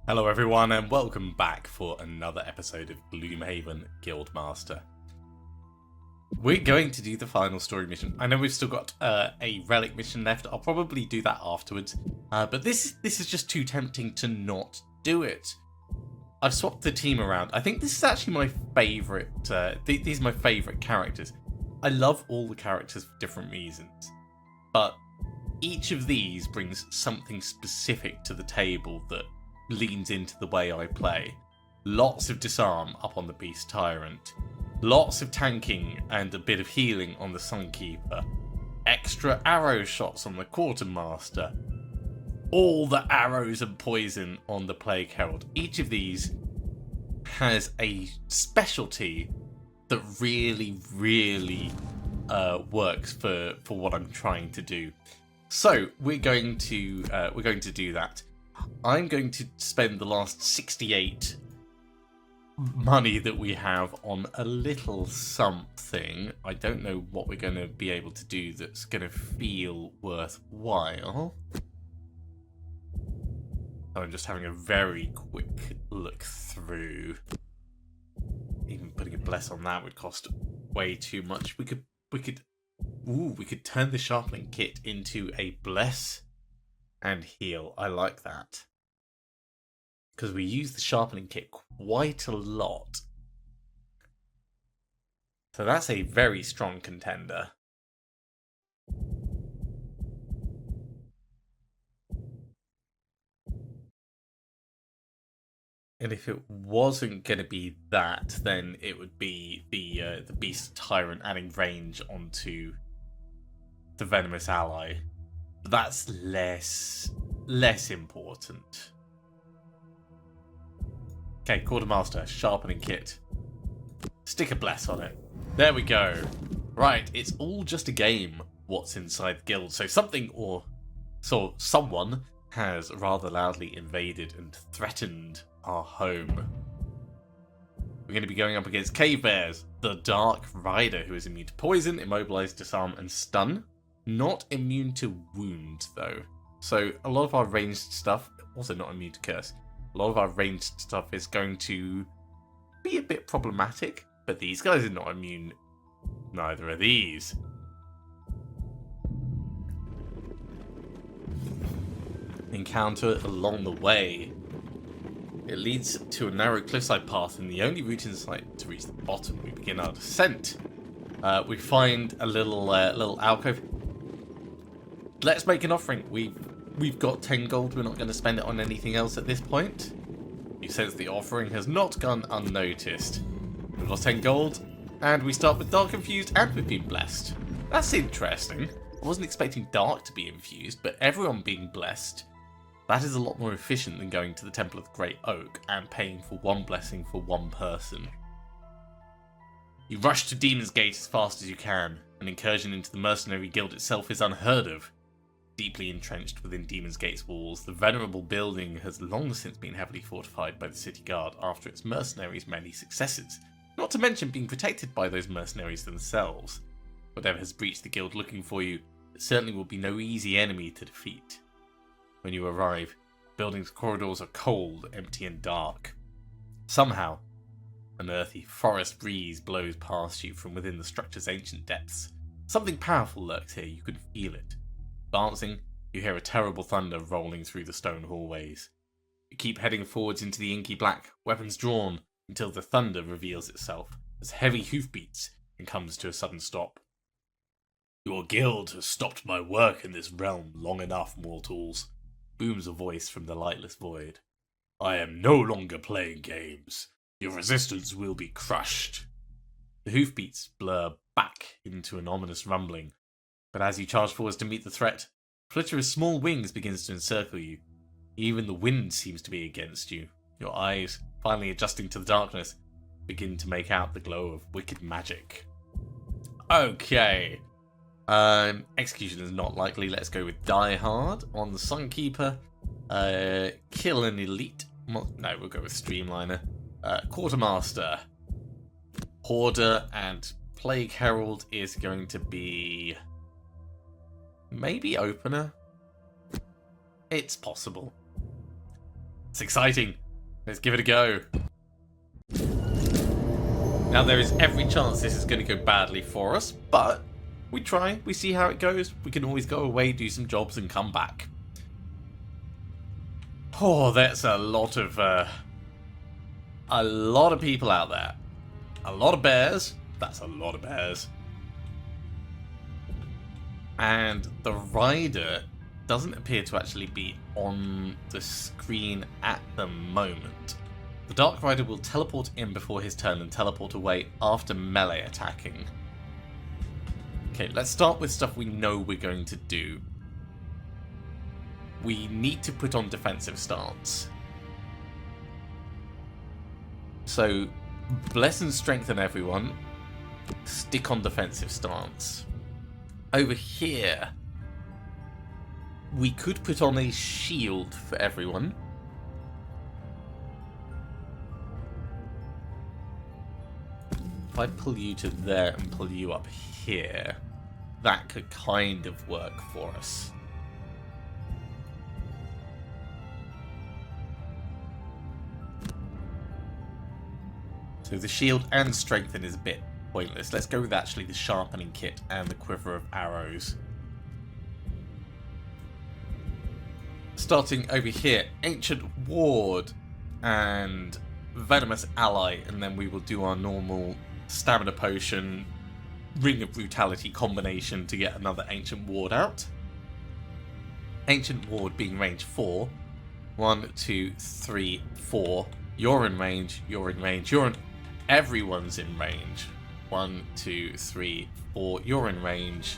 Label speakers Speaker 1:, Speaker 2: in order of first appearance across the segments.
Speaker 1: Hello everyone and welcome back for another episode of Gloomhaven Guildmaster. We're going to do the final story mission. I know we've still got a relic mission left. I'll probably do that afterwards. But this is just too tempting to not do it. I've swapped the team around. I think this is actually my favourite. These are my favourite characters. I love all the characters for different reasons. But each of these brings something specific to the table that leans into the way I play. Lots of disarm up on the beast tyrant. Lots of tanking and a bit of healing on the Sunkeeper. Extra arrow shots on the Quartermaster. All the arrows and poison on the Plagueherald. Each of these has a specialty that really works for what I'm trying to do. So we're going to do that. I'm going to spend the last 68 money that we have on a little something. I don't know what we're going to be able to do that's going to feel worthwhile. I'm just having a very quick look through. Even putting a bless on that would cost way too much. We could turn the sharpening kit into a bless and heal. I like that. Because we use the sharpening kit quite a lot. So that's a very strong contender. And if it wasn't going to be that, then it would be the beast tyrant adding range onto the venomous ally. But that's less important. Okay, Quartermaster, sharpening kit. Stick a bless on it. There we go. Right, it's all just a game, what's inside the guild. So someone has rather loudly invaded and threatened our home. We're going to be going up against Cave Bears, the Dark Rider, who is immune to poison, immobilize, disarm, and stun. Not immune to wound, though. So a lot of our ranged stuff, also not immune to curse. A lot of our ranged stuff is going to be a bit problematic, but these guys are not immune. Neither are these. Encounter along the way. It leads to a narrow cliffside path, and the only route in sight to reach the bottom. We begin our descent. We find a little alcove. Let's make an offering. We've got 10 gold. We're not going to spend it on anything else at this point. You sense the offering has not gone unnoticed. We've lost 10 gold, and we start with Dark Infused, and we've been blessed. That's interesting. I wasn't expecting Dark to be infused, but everyone being blessed, that is a lot more efficient than going to the Temple of the Great Oak and paying for one blessing for one person. You rush to Demon's Gate as fast as you can. An incursion into the mercenary guild itself is unheard of. Deeply entrenched within Demon's Gate's walls, the venerable building has long since been heavily fortified by the city guard after its mercenaries' many successes, not to mention being protected by those mercenaries themselves. Whatever has breached the guild looking for you, it certainly will be no easy enemy to defeat. When you arrive, the building's corridors are cold, empty and dark. Somehow, an earthy forest breeze blows past you from within the structure's ancient depths. Something powerful lurks here, you can feel it. Advancing, you hear a terrible thunder rolling through the stone hallways. You keep heading forwards into the inky black, weapons drawn, until the thunder reveals itself as heavy hoofbeats and comes to a sudden stop. Your guild has stopped my work in this realm long enough, mortals, booms a voice from the lightless void. I am no longer playing games. Your resistance will be crushed. The hoofbeats blur back into an ominous rumbling. But as you charge forwards to meet the threat, a flitter of small wings begins to encircle you. Even the wind seems to be against you. Your eyes, finally adjusting to the darkness, begin to make out the glow of wicked magic. Okay. Execution is not likely. Let's go with Die Hard on the Sunkeeper. Kill an elite. No, we'll go with Streamliner. Quartermaster. Hoarder and Plagueherald is going to be... maybe Opener? It's possible. It's exciting. Let's give it a go. Now, there is every chance this is going to go badly for us, but we try, we see how it goes. We can always go away, do some jobs, and come back. Oh, that's a lot of people out there. A lot of bears. That's a lot of bears. And the rider doesn't appear to actually be on the screen at the moment. The Dark Rider will teleport in before his turn and teleport away after melee attacking. Okay, let's start with stuff we know we're going to do. We need to put on defensive stance. So, bless and strengthen everyone. Stick on defensive stance. Over here, we could put on a shield for everyone. If I pull you to there and pull you up here, that could kind of work for us. So the shield and strengthen is a bit pointless. Let's go with actually the sharpening kit and the quiver of arrows. Starting over here, Ancient Ward and Venomous Ally, and then we will do our normal Stamina Potion, Ring of Brutality combination to get another Ancient Ward out. Ancient Ward being range 4. 1, 2, 3, 4. You're in range, you're in range, everyone's in range. 1, 2, 3, 4. You're in range.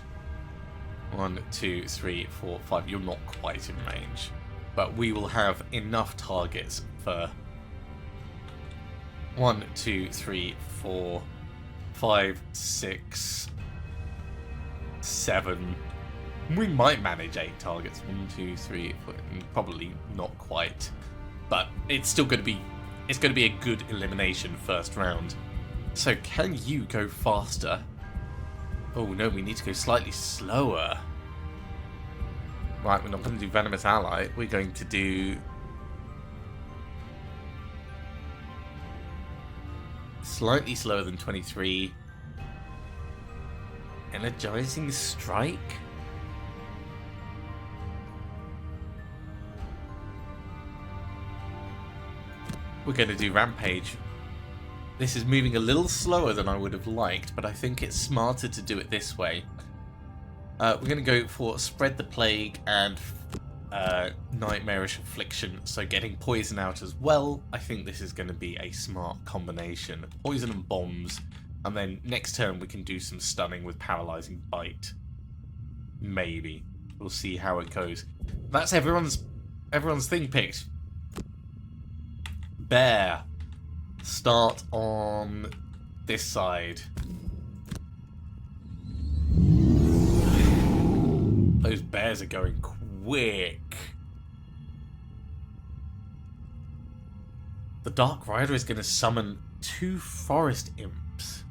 Speaker 1: 1, 2, 3, 4, 5. You're not quite in range. But we will have enough targets for 1, 2, 3, 4, 5, 6, 7. We might manage 8 targets. 1, 2, 3, 4. Probably not quite. But it's still going to be... It's going to be a good elimination first round. So can you go faster? Oh no, we need to go slightly slower. Right, we're not going to do Venomous Ally. We're going to do... slightly slower than 23. Energizing Strike? We're going to do Rampage. This is moving a little slower than I would have liked, but I think it's smarter to do it this way. We're going to go for Spread the Plague and Nightmarish Affliction, so getting Poison out as well. I think this is going to be a smart combination. Poison and Bombs, and then next turn we can do some stunning with Paralyzing Bite. Maybe. We'll see how it goes. That's everyone's thing picked. Bear. Start on this side. Those bears are going quick. The Dark Rider is going to summon 2 Forest Imps.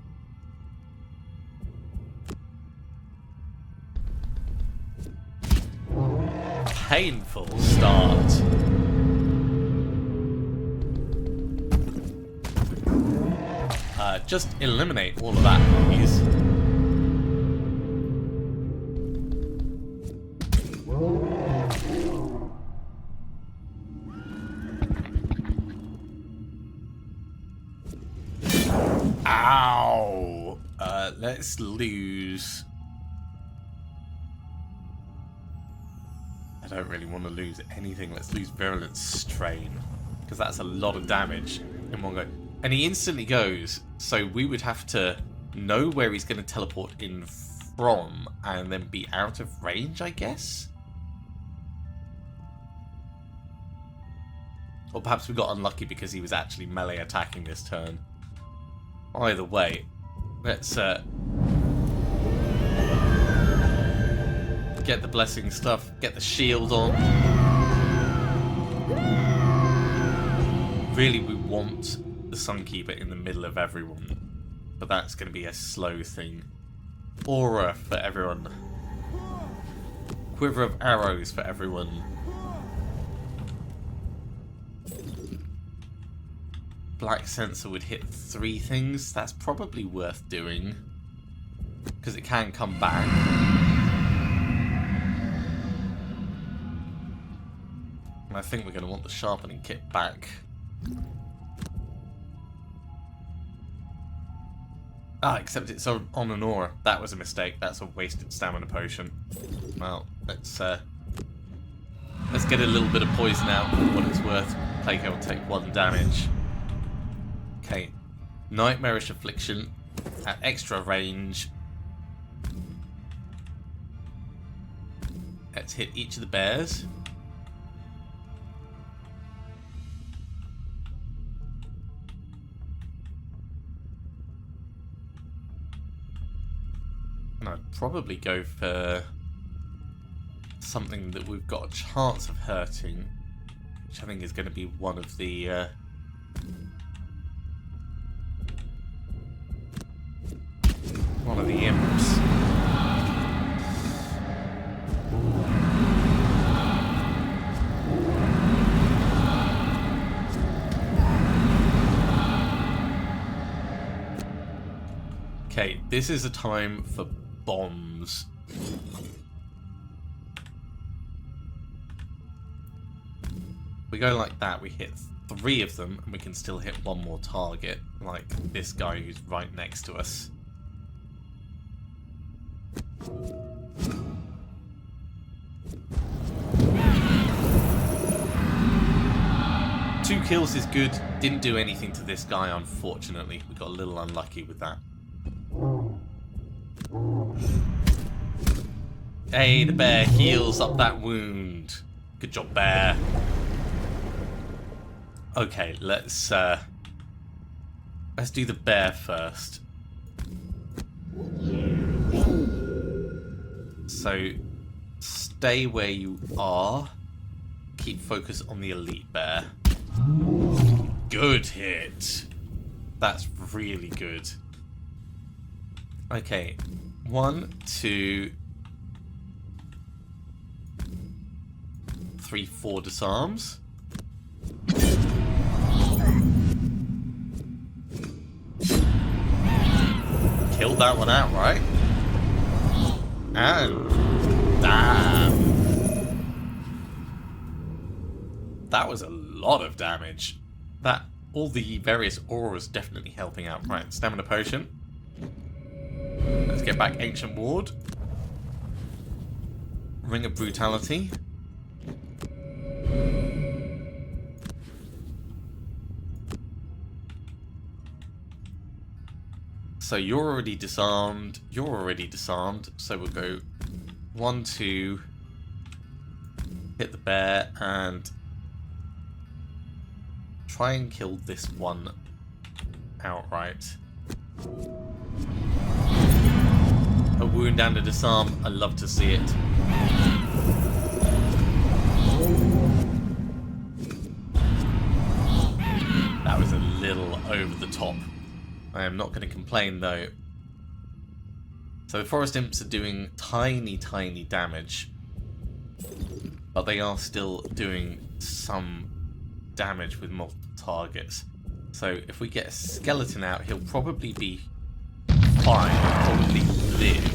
Speaker 1: Painful start. Just eliminate all of that, please. Ow! Let's lose... I don't really want to lose anything. Let's lose Virulent Strain, because that's a lot of damage in one go. And he instantly goes, so we would have to know where he's going to teleport in from and then be out of range, I guess? Or perhaps we got unlucky because he was actually melee attacking this turn. Either way, let's get the blessing stuff, get the shield on. Really, we want the Sunkeeper in the middle of everyone, but that's going to be a slow thing. Aura for everyone. Quiver of arrows for everyone. Black Sensor would hit 3 things. That's probably worth doing, because it can come back. And I think we're going to want the sharpening kit back. Ah, except it's on an aura. That was a mistake. That's a wasted stamina potion. Well, let's get a little bit of poison out for what it's worth. Plagueherald will take 1 damage. Okay. Nightmarish Affliction at extra range. Let's hit each of the bears. And I'd probably go for something that we've got a chance of hurting, which I think is going to be one of the imps. Okay, this is a time for bombs. We go like that, we hit 3 of them, and we can still hit 1 more target, like this guy who's right next to us. Two kills is good. Didn't do anything to this guy, unfortunately. We got a little unlucky with that. Hey, the bear heals up that wound. Good job, bear. Okay, let's do the bear first. So, stay where you are. Keep focus on the elite bear. Good hit. That's really good. Okay, 1, 2, 3, 4 disarms. Killed that one outright. And damn. That was a lot of damage. That, all the various auras definitely helping out. Right, stamina potion. Let's get back Ancient Ward. Ring of Brutality. So you're already disarmed, so we'll go 1, 2, hit the bear, and try and kill this one outright. A wound and a disarm, I love to see it. That was a little over the top. I am not going to complain though. So the forest imps are doing tiny, tiny damage, but they are still doing some damage with multiple targets. So if we get a skeleton out, he'll probably be fine, probably live,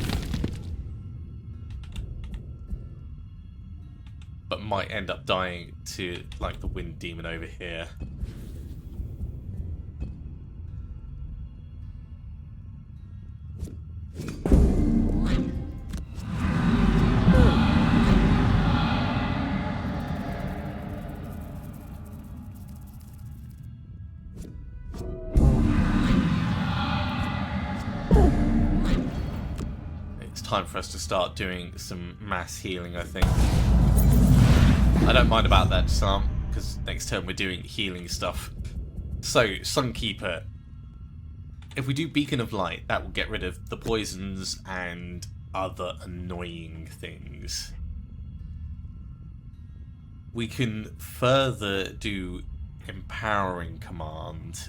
Speaker 1: but might end up dying to like the wind demon over here. Time for us to start doing some mass healing, I think. I don't mind about that disarm, because next turn we're doing healing stuff. So, Sunkeeper. If we do Beacon of Light, that will get rid of the poisons and other annoying things. We can further do Empowering Command.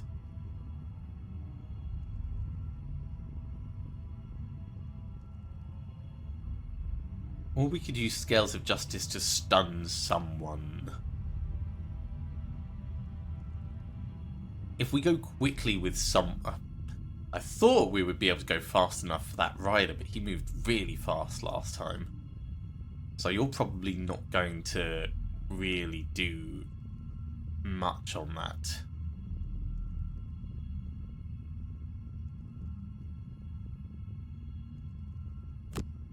Speaker 1: Or we could use Scales of Justice to stun someone. if we go quickly with some... I thought we would be able to go fast enough for that rider, but he moved really fast last time. So you're probably not going to really do much on that.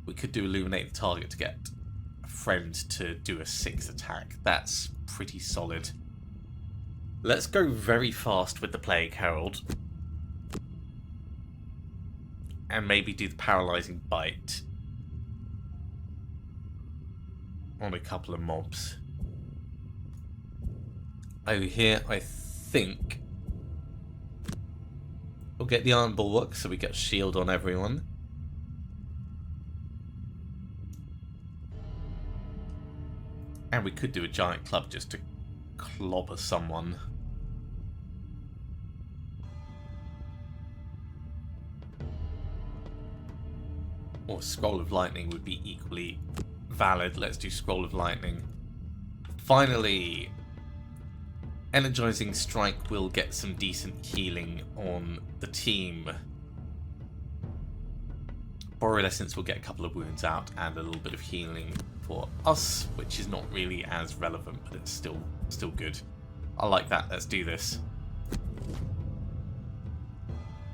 Speaker 1: We could do illuminate the target to get a friend to do a 6 attack. That's pretty solid. Let's go very fast with the Plagueherald. And maybe do the paralyzing bite on a couple of mobs. Over here, I think we'll get the Iron Bulwark so we get shield on everyone. And we could do a giant club just to clobber someone. Or Scroll of Lightning would be equally valid. Let's do Scroll of Lightning. Finally, Energizing Strike will get some decent healing on the team. Borrowed Essence will get a couple of wounds out and a little bit of healing for us, which is not really as relevant, but it's still good. I like that. Let's do this.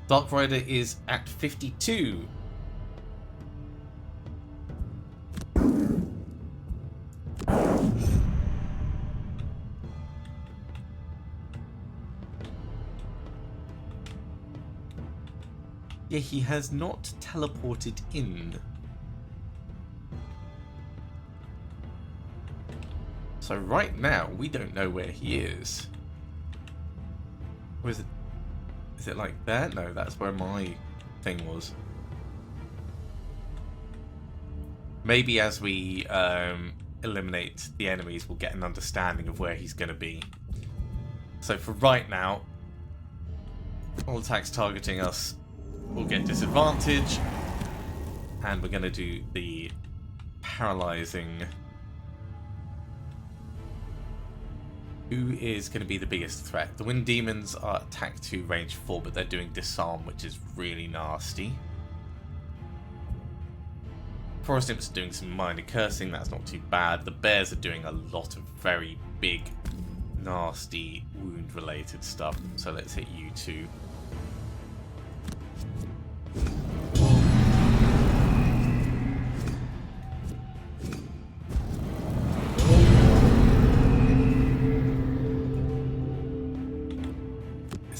Speaker 1: Dark Rider is at 52. Yeah, he has not teleported in. So right now, we don't know where he is. Or is it like there? No, that's where my thing was. Maybe as we eliminate the enemies, we'll get an understanding of where he's going to be. So for right now, all attacks targeting us will get disadvantage, and we're going to do the paralyzing. Who is going to be the biggest threat? The Wind Demons are attack 2, range 4, but they're doing disarm, which is really nasty. Forest Imps are doing some minor cursing, that's not too bad. The Bears are doing a lot of very big, nasty, wound-related stuff. So let's hit you two.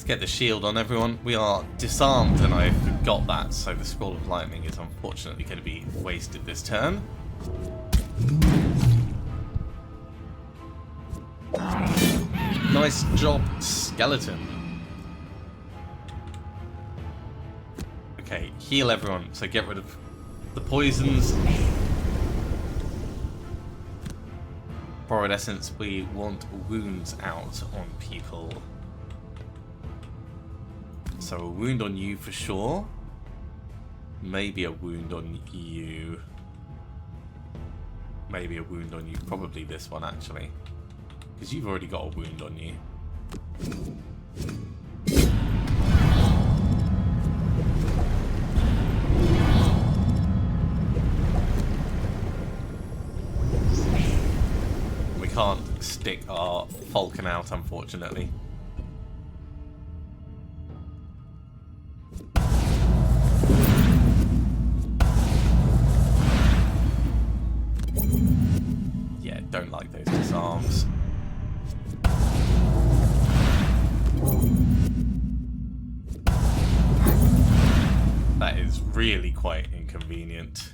Speaker 1: Get the shield on everyone. We are disarmed, and I forgot that, so the Scroll of Lightning is unfortunately going to be wasted this turn. Nice job, Skeleton. Okay, heal everyone, so get rid of the poisons. Borrowed Essence, we want wounds out on people. So a wound on you for sure. Maybe a wound on you. Maybe a wound on you. Probably this one, actually. Because you've already got a wound on you. We can't stick our Falcon out, unfortunately. Don't like those disarms. That is really quite inconvenient.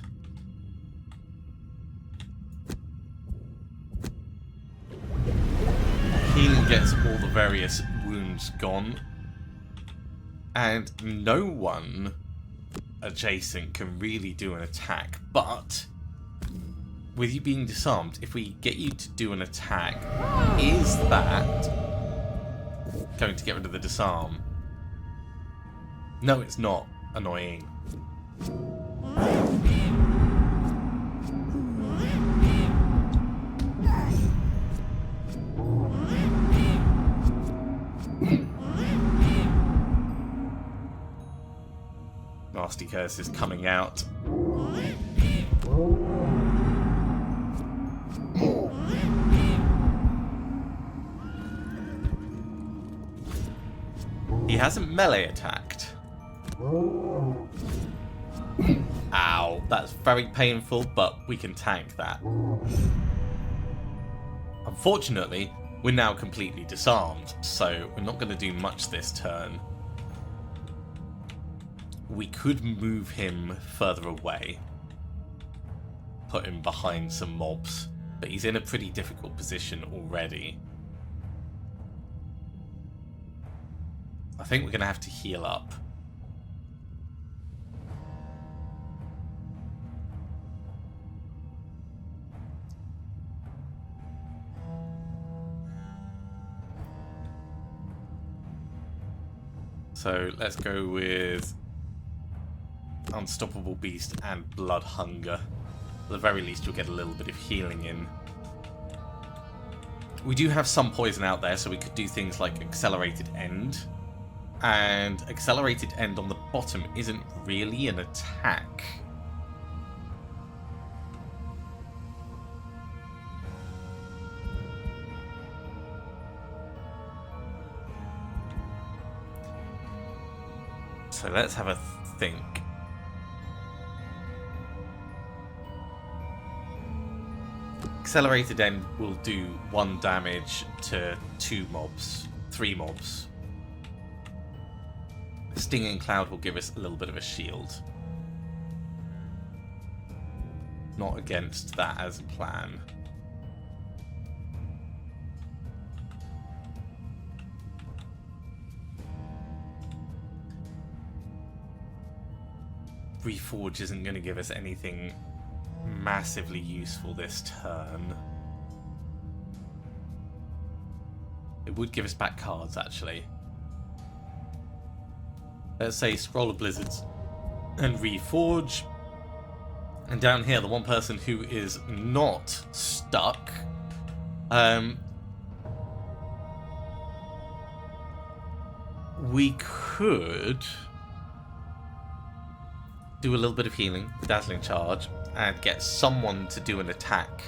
Speaker 1: Healing gets all the various wounds gone, and no one adjacent can really do an attack, but with you being disarmed, if we get you to do an attack, is that going to get rid of the disarm? No, it's not. Annoying. nasty curses coming out. He hasn't melee attacked. Ow, that's very painful, but we can tank that. Unfortunately, we're now completely disarmed, so we're not going to do much this turn. We could move him further away. Put him behind some mobs, but he's in a pretty difficult position already. I think we're going to have to heal up. So let's go with Unstoppable Beast and Blood Hunger. At the very least, you'll get a little bit of healing in. We do have some poison out there, so we could do things like Accelerated End. And Accelerated End on the bottom isn't really an attack. So let's have a think. Accelerated End will do 1 damage to 2 mobs, 3 mobs. Stinging Cloud will give us a little bit of a shield. Not against that as a plan. Reforge isn't going to give us anything massively useful this turn. It would give us back cards, actually. Let's say Scroll of Blizzards and Reforge. And down here, the one person who is not stuck. We could do a little bit of healing, Dazzling Charge, and get someone to do an attack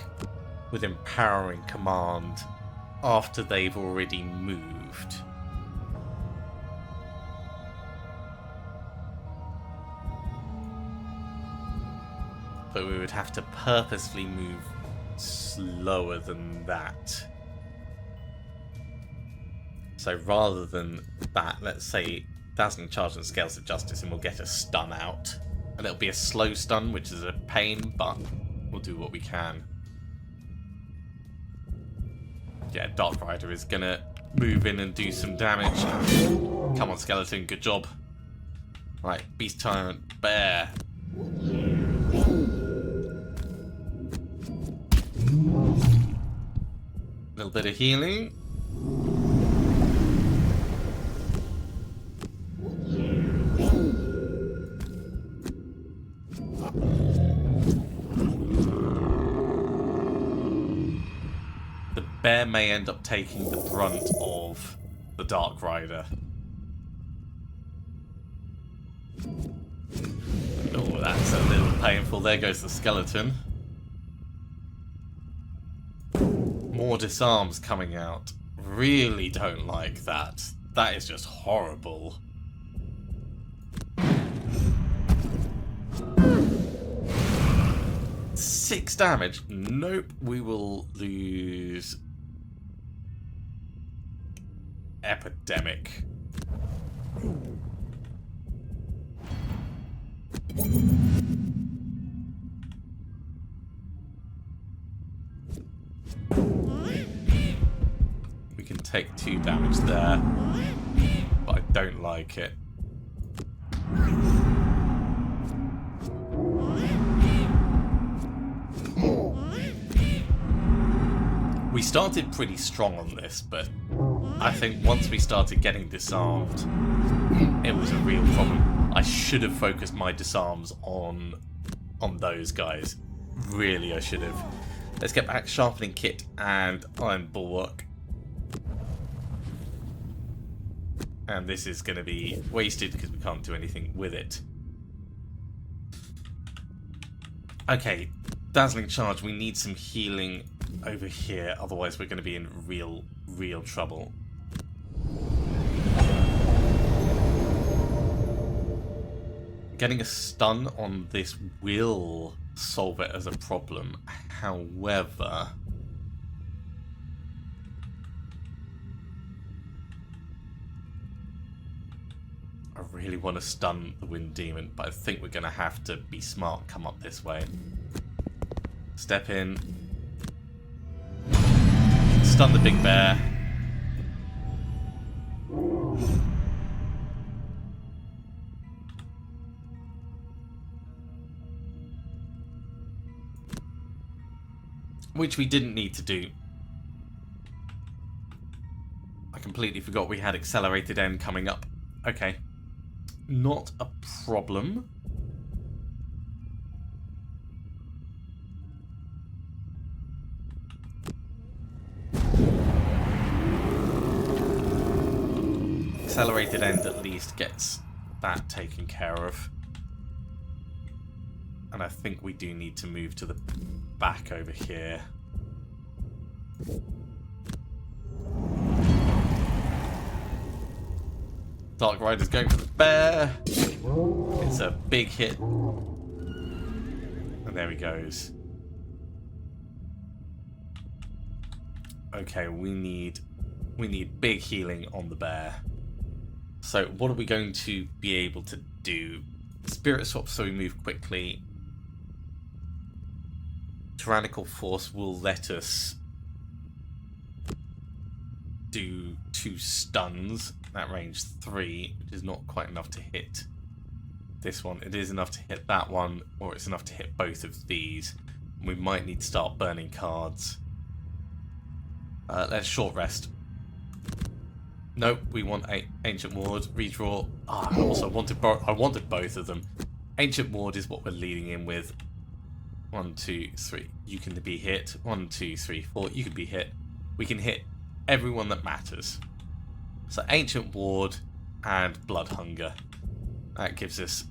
Speaker 1: with Empowering Command after they've already moved. But we would have to purposely move slower than that. So rather than that, let's say Dazzling Charge and Scales of Justice, and we'll get a stun out. And it'll be a slow stun, which is a pain, but we'll do what we can. Yeah, Dark Rider is gonna move in and do some damage. Come on, Skeleton, good job. Right, Beast Tyrant, Bear. A little bit of healing. The bear may end up taking the brunt of the Dark Rider. Oh, that's a little painful. There goes the skeleton. More disarms coming out. Really don't like that. That is just horrible. Six damage? Nope. We will lose Epidemic. We can take 2 damage there, but I don't like it. We started pretty strong on this, but I think once we started getting disarmed, it was a real problem. I should have focused my disarms on those guys. Really, I should have. Let's get back Sharpening Kit and Iron Bulwark. And this is going to be wasted because we can't do anything with it. Okay, Dazzling Charge, we need some healing over here, otherwise we're going to be in real trouble. Getting a stun on this will solve it as a problem, however... I really want to stun the Wind Demon, but I think we're going to have to be smart, come up this way. Step in. Stun the big bear. Which we didn't need to do. I completely forgot we had Accelerated End coming up. Okay. Not a problem. Accelerated End at least gets that taken care of. And I think we do need to move to the back over here. Dark Rider's going for the bear. It's a big hit. And there he goes. Okay, we need big healing on the bear. So what are we going to be able to do? Spirit swap so we move quickly. Tyrannical Force will let us do 2 stuns at range 3, which is not quite enough to hit this one. It is enough to hit that one, or it's enough to hit both of these. We might need to start burning cards. Let's short rest. Nope, we want Ancient Ward, redraw. I also wanted both of them. Ancient Ward is what we're leading in with. 1, 2, 3. You can be hit. 1, 2, 3, 4. You can be hit. We can hit everyone that matters. So Ancient Ward and Blood Hunger. That gives us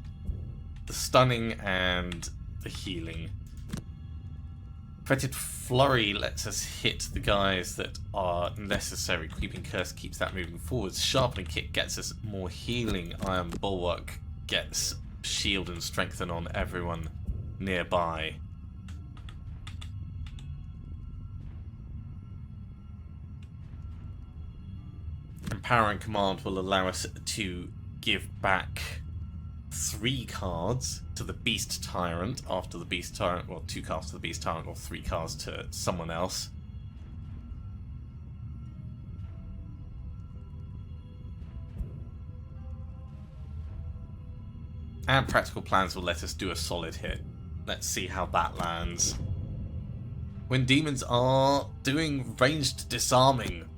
Speaker 1: the stunning and the healing. Fetid Flurry lets us hit the guys that are necessary. Creeping Curse keeps that moving forwards. Sharpening Kick gets us more healing. Iron Bulwark gets shield and strengthen on everyone nearby. Power and Command will allow us to give back 3 cards to the Beast Tyrant after the Beast Tyrant, well, 2 cards to the Beast Tyrant or 3 cards to someone else. And Practical Plans will let us do a solid hit. Let's see how that lands. When demons are doing ranged disarming.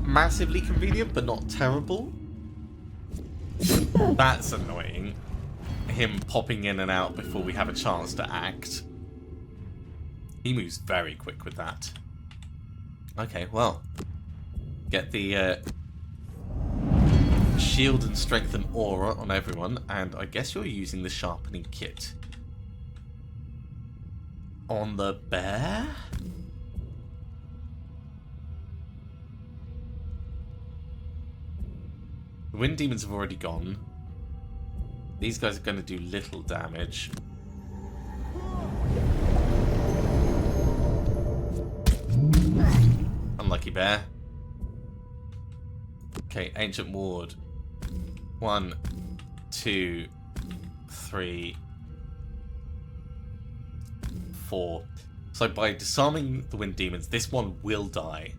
Speaker 1: Massively convenient, but not terrible. That's annoying. Him popping in and out before we have a chance to act. He moves very quick with that. Okay, well. Get the shield and strengthen aura on everyone, and I guess you're using the sharpening kit. On the bear? The Wind Demons have already gone. These guys are going to do little damage. Unlucky bear. Okay, Ancient Ward. 1, 2, 3, 4. So by disarming the Wind Demons, this one will die.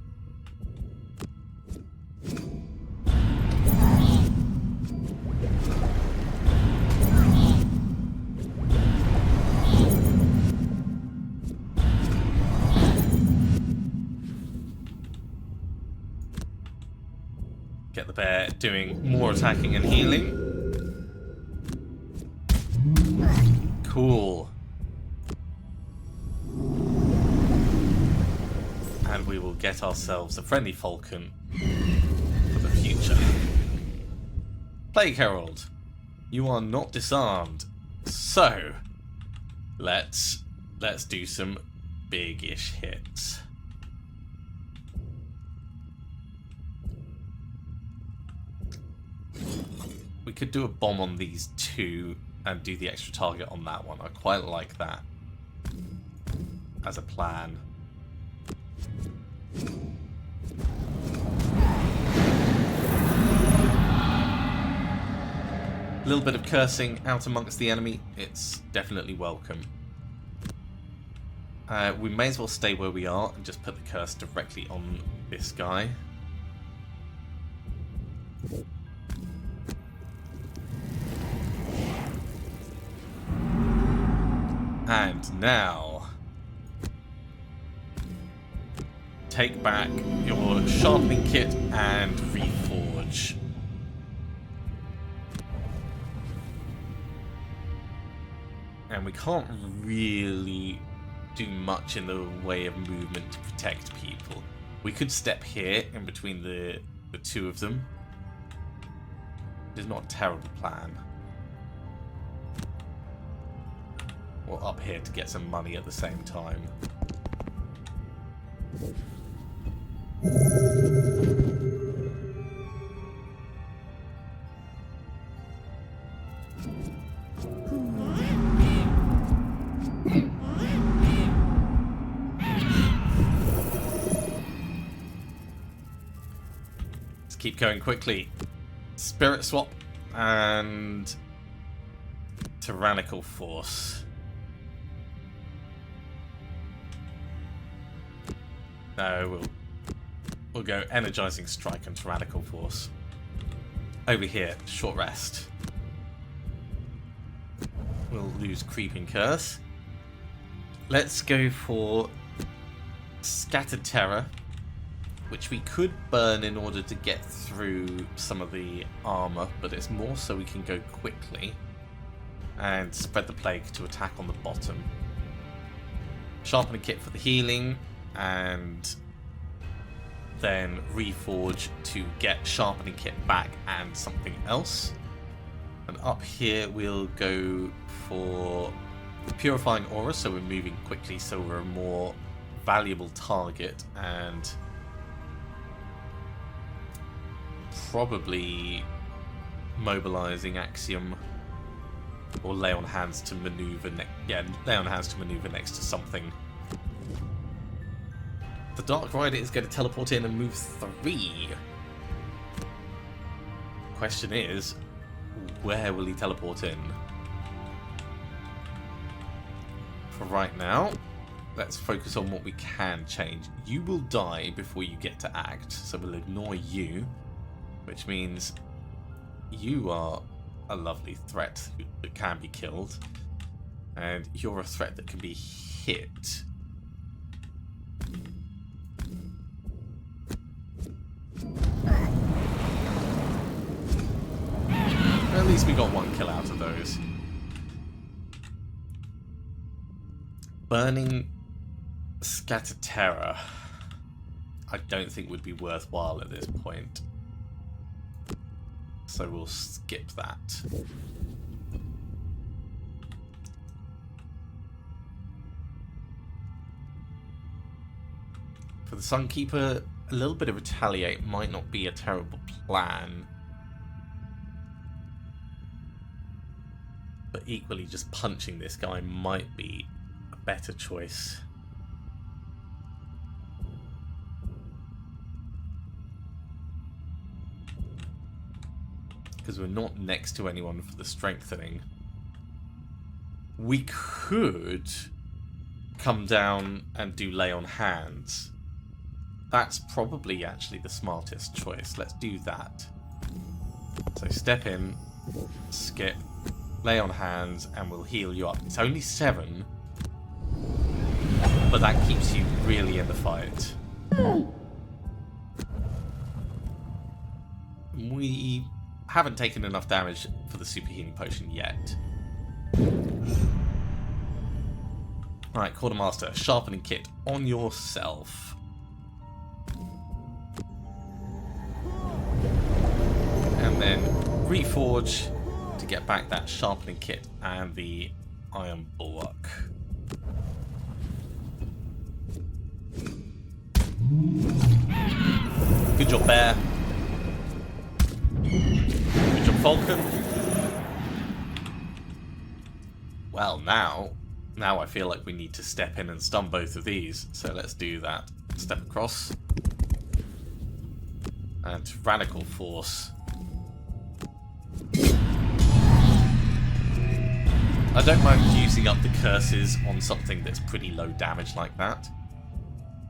Speaker 1: Get the bear doing more attacking and healing. Cool. and we will get ourselves a friendly falcon for the future. Plagueherald, you are not disarmed, so let's do some big-ish hits. We could do a bomb on these two and do the extra target on that one. I quite like that as a plan. A little bit of cursing out amongst the enemy, it's definitely welcome. We may as well stay where we are and just put the curse directly on this guy. And now, take back your sharpening kit and reforge. And we can't really do much in the way of movement to protect people. We could step here in between the two of them. It's not a terrible plan. Or up here to get some money at the same time. Let's keep going quickly. Spirit swap and tyrannical force. No, we'll go energizing strike and tyrannical force. Over here, short rest. We'll lose creeping curse. Let's go for scattered terror, which we could burn in order to get through some of the armor, but it's more so we can go quickly and spread the plague to attack on the bottom. Sharpen a kit for the healing, and then reforge to get sharpening kit back and something else. And up here we'll go for purifying aura, so we're moving quickly, so we're a more valuable target, and probably mobilizing axiom or lay on hands to maneuver. Lay on hands to maneuver next to something. The Dark Rider is going to teleport in and move 3. Question is, where will he teleport in? For right now, let's focus on what we can change. You will die before you get to act, so we'll ignore you, which means you are a lovely threat that can be killed, and you're a threat that can be hit. At least we got 1 kill out of those. Burning Scatter Terror, I don't think would be worthwhile at this point. So we'll skip that. For the Sunkeeper, a little bit of retaliate might not be a terrible plan. But equally, just punching this guy might be a better choice. Because we're not next to anyone for the strengthening. We could come down and do lay on hands. That's probably actually the smartest choice. Let's do that. So step in, skip, lay on hands, and we'll heal you up. It's only 7, but that keeps you really in the fight. We haven't taken enough damage for the super healing potion yet. Alright, Quartermaster, sharpening kit on yourself. and then reforge to get back that sharpening kit and the iron bulwark. Good job, Bear. Good job, Falcon. Well, now I feel like we need to step in and stun both of these. So let's do that. Step across. And Tyrannical Force. I don't mind using up the curses on something that's pretty low damage like that.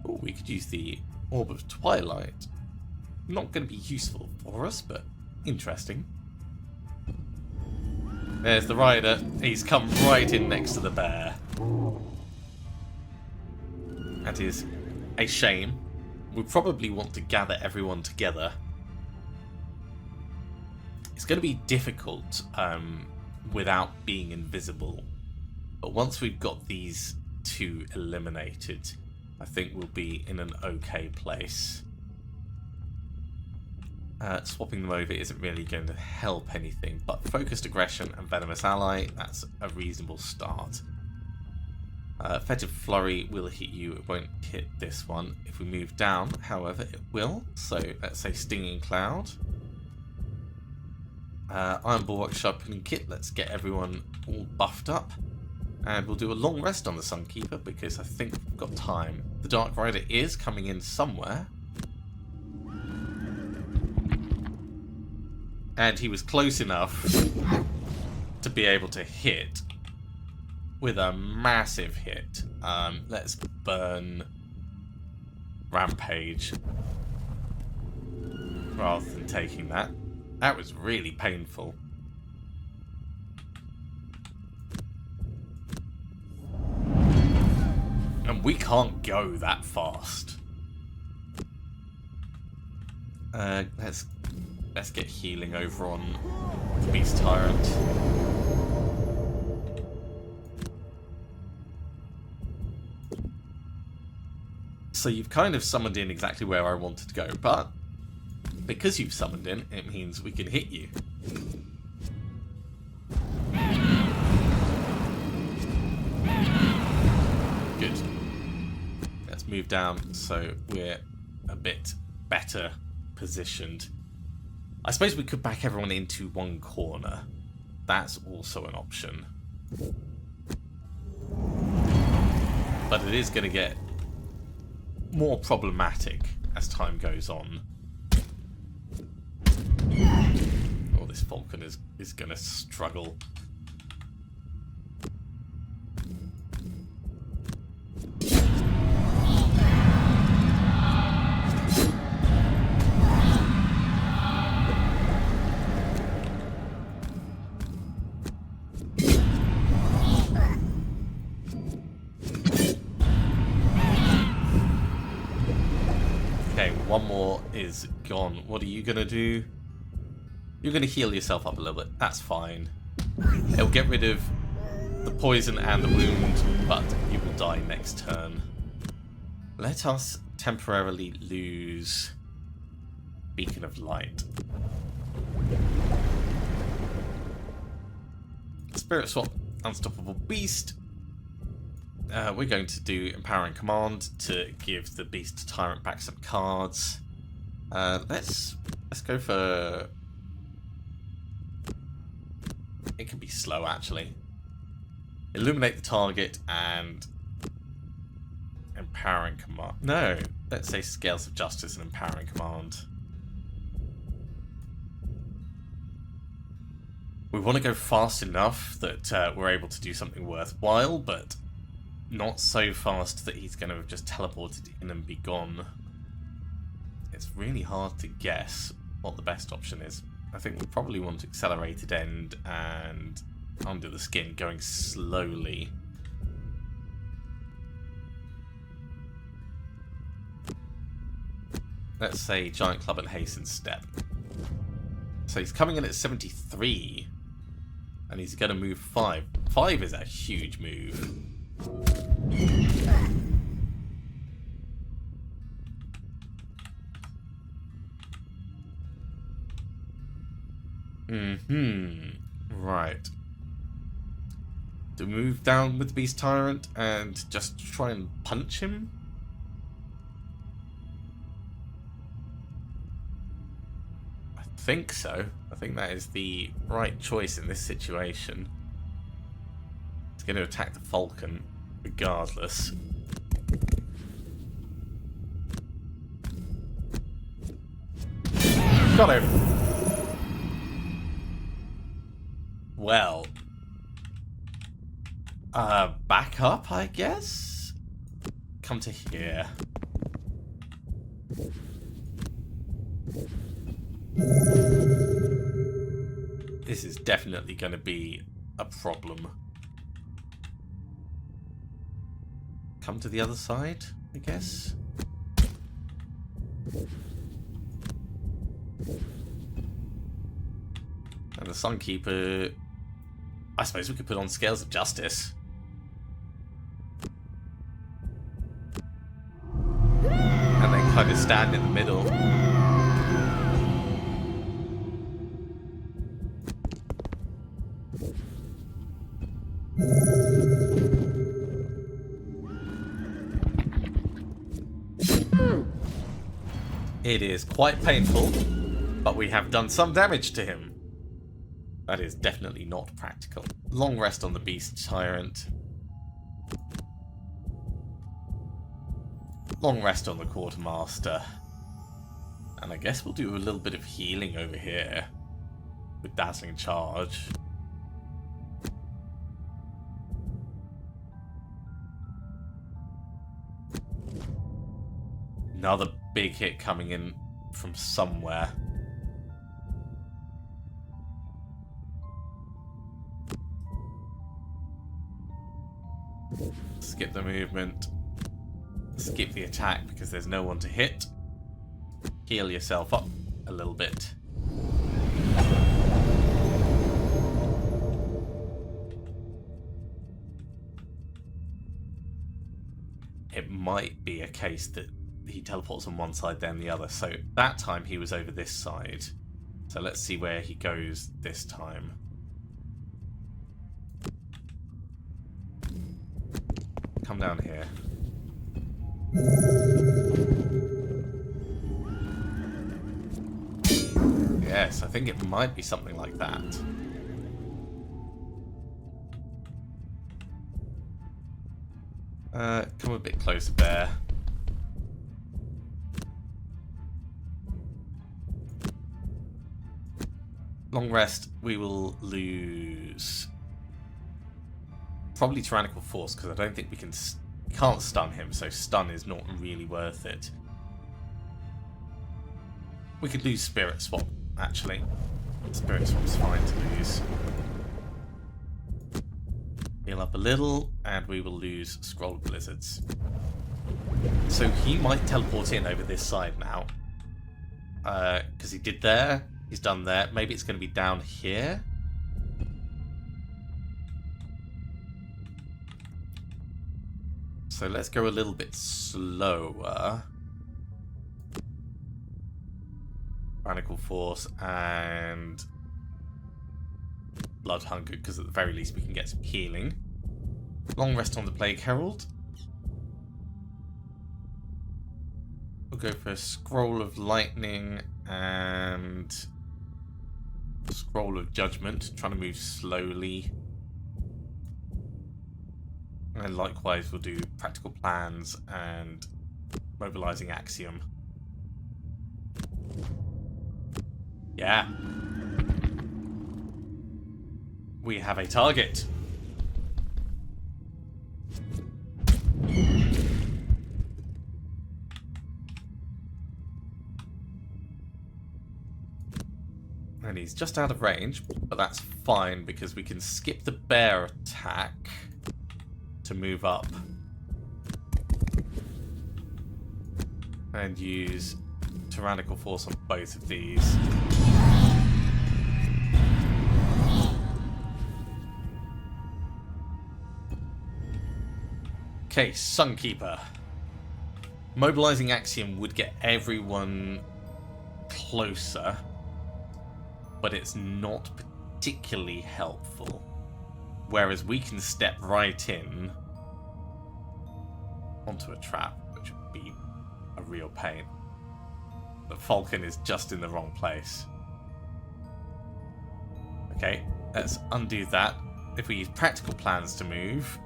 Speaker 1: Oh, we could use the Orb of Twilight. Not going to be useful for us, but interesting. There's the rider. He's come right in next to the bear. That is a shame. We probably want to gather everyone together. It's going to be difficult without being invisible. But once we've got these two eliminated, I think we'll be in an okay place. Swapping them over isn't really going to help anything, but Focused Aggression and Venomous Ally, that's a reasonable start. Fetid Flurry will hit you, it won't hit this one. If we move down, however, it will. So let's say Stinging Cloud. Iron Bulwark Sharpening Kit, let's get everyone all buffed up. And we'll do a long rest on the Sunkeeper because I think we've got time. The Dark Rider is coming in somewhere. And he was close enough to be able to hit with a massive hit. Let's burn Rampage rather than taking that. That was really painful. And we can't go that fast. Let's get healing over on the Beast Tyrant. So you've kind of summoned in exactly where I wanted to go, but because you've summoned in, it means we can hit you. Good. Let's move down so we're a bit better positioned. I suppose we could back everyone into one corner. That's also an option. But it is going to get more problematic as time goes on. Oh, this Falcon is going to struggle. One more is gone. What are you going to do? You're going to heal yourself up a little bit. That's fine. It'll get rid of the poison and the wound, but you will die next turn. Let us temporarily lose Beacon of Light. Spirit Swap, Unstoppable Beast. We're going to do Empowering Command to give the Beast Tyrant back some cards. Let's go for... It can be slow, actually. Illuminate the target and Empowering Command. No, let's say Scales of Justice and Empowering Command. We want to go fast enough that we're able to do something worthwhile, but not so fast that he's going to have just teleported in and be gone. It's really hard to guess what the best option is. I think we probably want Accelerated End and Under the Skin going slowly. Let's say Giant Club and Hasten Step. So he's coming in at 73 and he's going to move 5. 5 is a huge move. Right. To move down with the Beast Tyrant and just try and punch him? I think so. I think that is the right choice in this situation. It's going to attack the Falcon, regardless. Got him! Well... back up, I guess? Come to here. This is definitely going to be a problem. Come to the other side, I guess? And the Sunkeeper... I suppose we could put on Scales of Justice. And then kind of stand in the middle. It is quite painful, but we have done some damage to him. That is definitely not practical. Long rest on the Beast Tyrant. Long rest on the Quartermaster. And I guess we'll do a little bit of healing over here with Dazzling Charge. Another big hit coming in from somewhere. Skip the movement. Skip the attack because there's no one to hit. Heal yourself up a little bit. It might be a case that he teleports on one side then the other. So that time he was over this side. So let's see where he goes this time. Come down here. Yes, I think it might be something like that. Come a bit closer there. Long rest, we will lose... probably Tyrannical Force, because I don't think we can't stun him, so stun is not really worth it. We could lose Spirit Swap, actually. Spirit Swap's fine to lose. Heal up a little, and we will lose Scroll of Blizzards. So he might teleport in over this side now. Because he did there, he's done there. Maybe it's going to be down here. So let's go a little bit slower. Tyrannical Force and Blood Hunger, because at the very least we can get some healing. Long rest on the Plagueherald. We'll go for a Scroll of Lightning and Scroll of Judgment, trying to move slowly. And likewise we'll do Practical Plans and Mobilizing Axiom. Yeah. We have a target. And he's just out of range, but that's fine because we can skip the bear attack to move up. And use Tyrannical Force on both of these. Okay, Sunkeeper. Mobilizing Axiom would get everyone closer, but it's not particularly helpful. Whereas we can step right in onto a trap, which would be a real pain. But Falcon is just in the wrong place. Okay, let's undo that. If we use practical plans to move,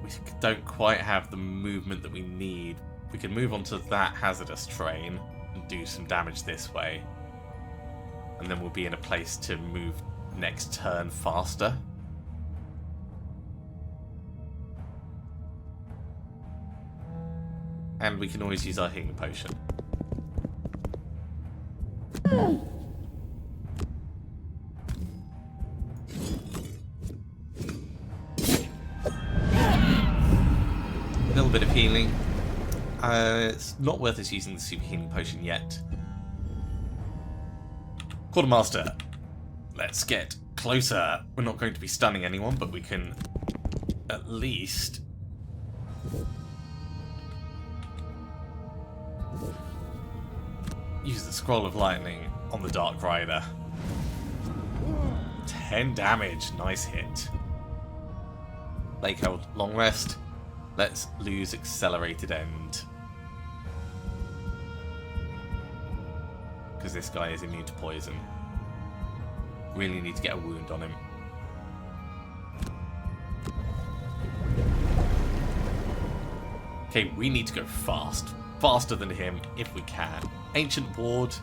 Speaker 1: we don't quite have the movement that we need. We can move onto that hazardous terrain and do some damage this way. And then we'll be in a place to move next turn faster. And we can always use our healing potion. A little bit of healing. It's not worth us using the super healing potion yet. Quartermaster, let's get closer. We're not going to be stunning anyone, but we can at least use the Scroll of Lightning on the Dark Rider. 10 damage, nice hit. Plagueherald, long rest. Let's lose Accelerated End. Because this guy is immune to poison. Really need to get a wound on him. Okay, we need to go fast. Faster than him if we can. Ancient Ward.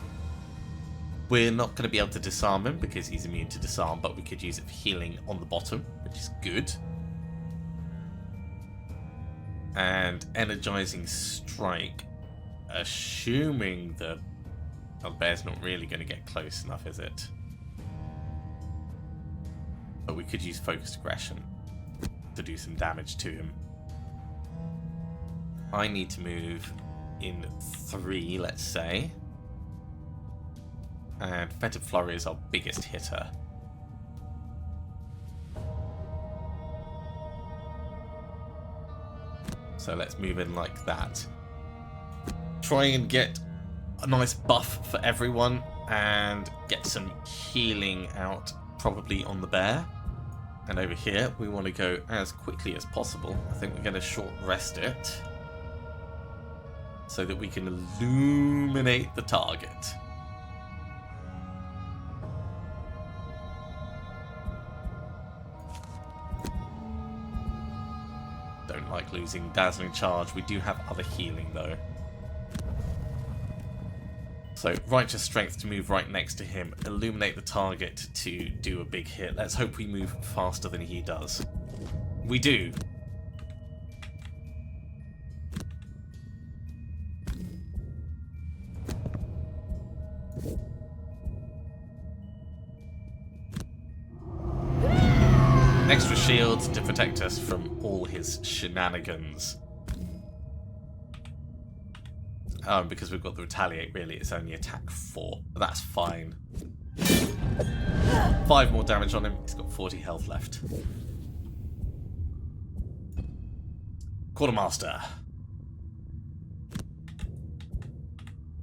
Speaker 1: We're not going to be able to disarm him because he's immune to disarm, but we could use it for healing on the bottom, which is good. And Energizing Strike. Assuming the bear's not really going to get close enough, is it? But we could use Focused Aggression to do some damage to him. I need to move in 3, let's say. And Fetid Flurry is our biggest hitter. So let's move in like that. Try and get a nice buff for everyone and get some healing out, probably on the bear. And over here, we want to go as quickly as possible. I think we're going to short rest it so that we can illuminate the target. Don't like losing Dazzling Charge. We do have other healing though. So Righteous Strength to move right next to him, illuminate the target to do a big hit. Let's hope we move faster than he does. We do. Extra shield to protect us from all his shenanigans. Because we've got the Retaliate, really, it's only attack 4. But that's fine. 5 more damage on him. He's got 40 health left. Quartermaster.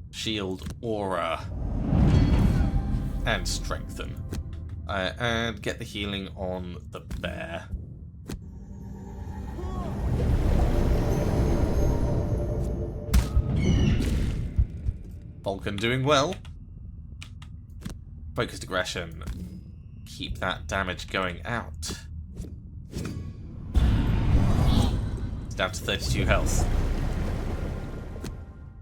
Speaker 1: Shield, Aura. And Strengthen. And get the healing on the bear. Vulcan doing well. Focused Aggression. Keep that damage going out. It's down to 32 health.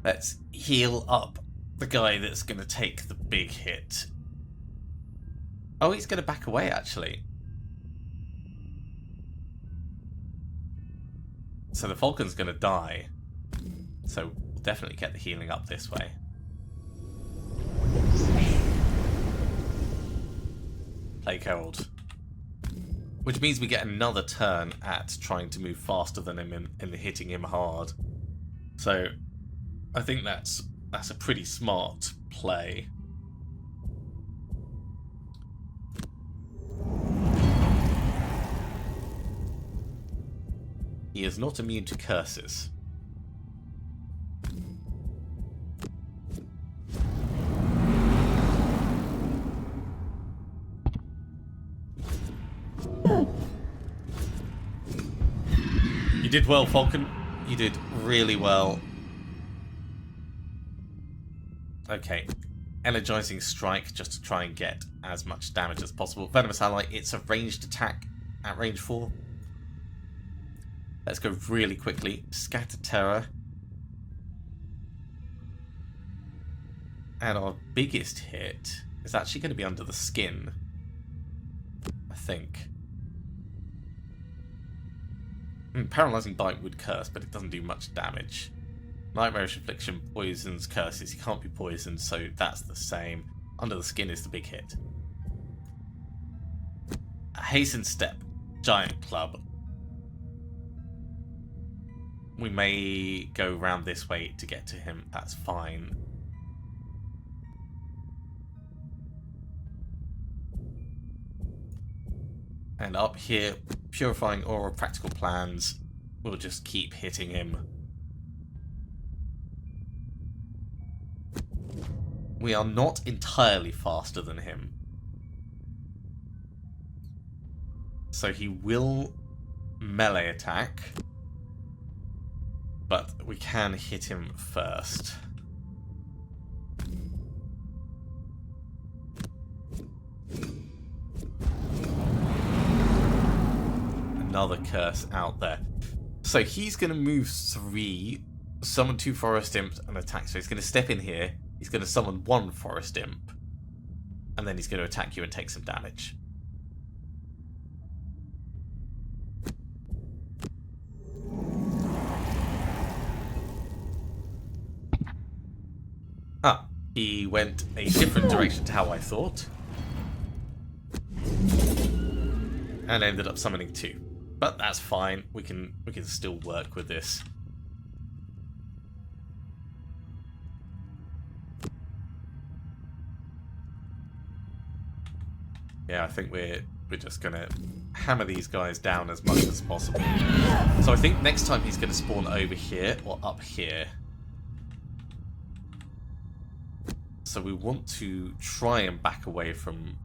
Speaker 1: Let's heal up the guy that's going to take the big hit. Oh, he's going to back away, actually. So the Falcon's going to die. So we'll definitely get the healing up this way. Plagueherald. Which means we get another turn at trying to move faster than him and hitting him hard. So I think that's a pretty smart play. He is not immune to curses. You did well, Falcon. You did really well. Okay. Energizing Strike just to try and get as much damage as possible. Venomous Ally, it's a ranged attack at range 4. Let's go really quickly. Scatter Terror. And our biggest hit is actually going to be under the skin, I think. Paralyzing Bite would curse, but it doesn't do much damage. Nightmarish Affliction poisons curses. He can't be poisoned, so that's the same. Under the skin is the big hit. Hasten Step. Giant Club. We may go round this way to get to him. That's fine. And up here, Purifying Aura, Practical Plans. We'll just keep hitting him. We are not entirely faster than him. So he will melee attack. But we can hit him first. Another curse out there. So he's going to move 3, summon 2 Forest Imps and attack. So he's going to step in here. He's going to summon 1 Forest Imp. And then he's going to attack you and take some damage. Ah, he went a different direction to how I thought. And ended up summoning 2. But that's fine. We can still work with this. Yeah, I think we're just gonna hammer these guys down as much as possible. So I think next time he's gonna spawn over here or up here. So we want to try and back away from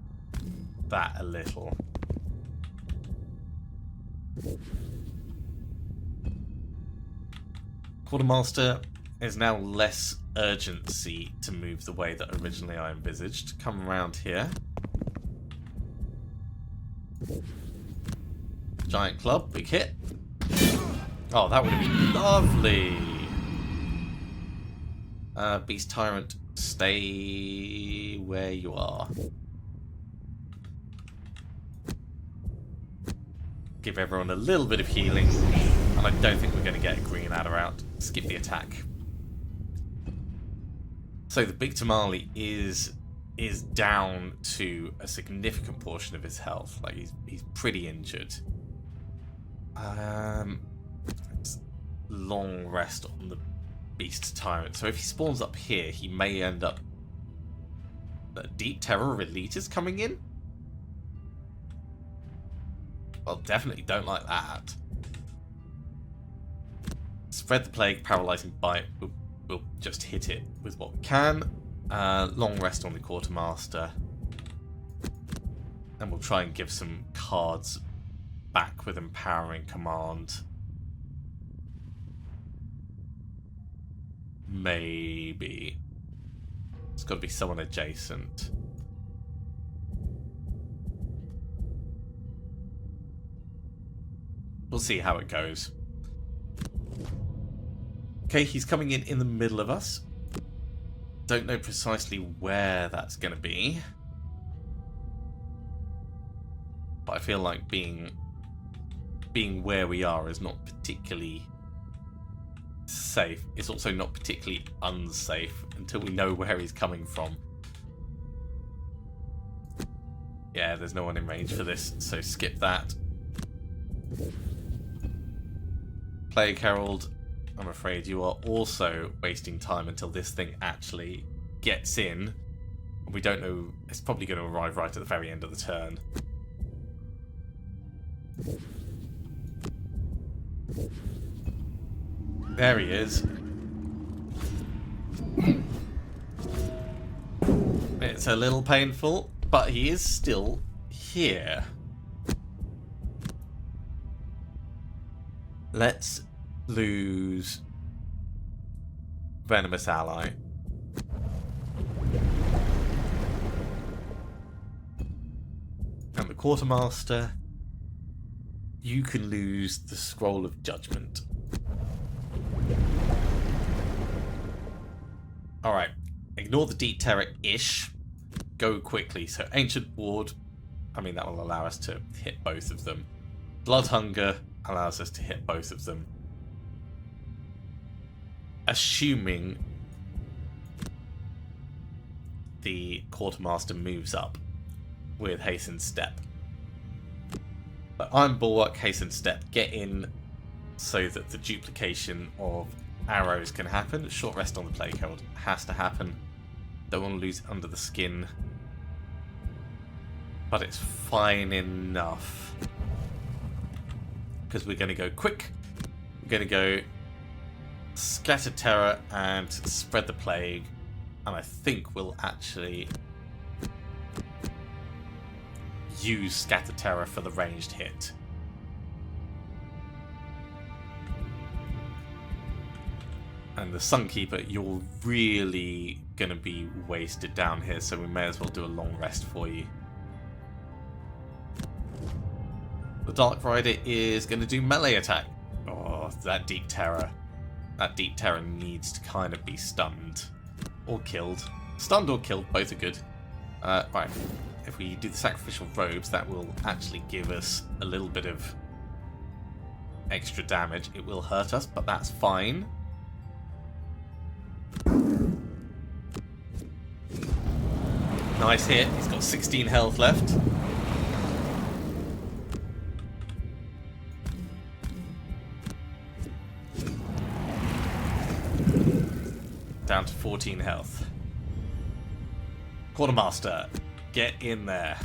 Speaker 1: that a little. Quartermaster is now less urgency to move the way that originally I envisaged. Come around here. Giant Club, big hit. Oh, that would have been lovely. Beast Tyrant, stay where you are. Give everyone a little bit of healing. And I don't think we're going to get a green adder out. Skip the attack. So the big tamale is down to a significant portion of his health. Like he's pretty injured. Long rest on the Beast Tyrant. So if he spawns up here, he may end up... Deep Terror Elite is coming in? Well, definitely don't like that. Spread the Plague, Paralyzing Bite. We'll just hit it with what we can. Long rest on the Quartermaster. And we'll try and give some cards back with Empowering Command. Maybe. It's got to be someone adjacent. We'll see how it goes. Okay, he's coming in the middle of us. Don't know precisely where that's going to be. But I feel like being where we are is not particularly safe. It's also not particularly unsafe until we know where he's coming from. Yeah, there's no one in range for this, so skip that. Plagueherald, I'm afraid you are also wasting time until this thing actually gets in. We don't know, it's probably going to arrive right at the very end of the turn. There he is. It's a little painful, but he is still here. Let's lose Venomous Ally. And the Quartermaster, you can lose the Scroll of Judgment. Alright, ignore the Deep Terror-ish. Go quickly. So Ancient Ward, I mean that will allow us to hit both of them. Blood Hunger allows us to hit both of them. Assuming the Quartermaster moves up with Hastened Step. But Iron Bulwark, Hastened Step, get in so that the duplication of arrows can happen. Short rest on the Plagueherald has to happen. Don't want to lose under the skin. But it's fine enough. Because we're going to go quick. We're going to go Scatter Terror and Spread the Plague. And I think we'll actually use Scatter Terror for the ranged hit. And the Sunkeeper, you're really going to be wasted down here, so we may as well do a long rest for you. The Dark Rider is going to do melee attack. Oh, that Deep Terror. That Deep Terror needs to kind of be stunned. Or killed. Stunned or killed, both are good. Right, if we do the Sacrificial Robes, that will actually give us a little bit of extra damage. It will hurt us, but that's fine. Nice hit. He's got 16 health left. Down to 14 health. Quartermaster, get in there.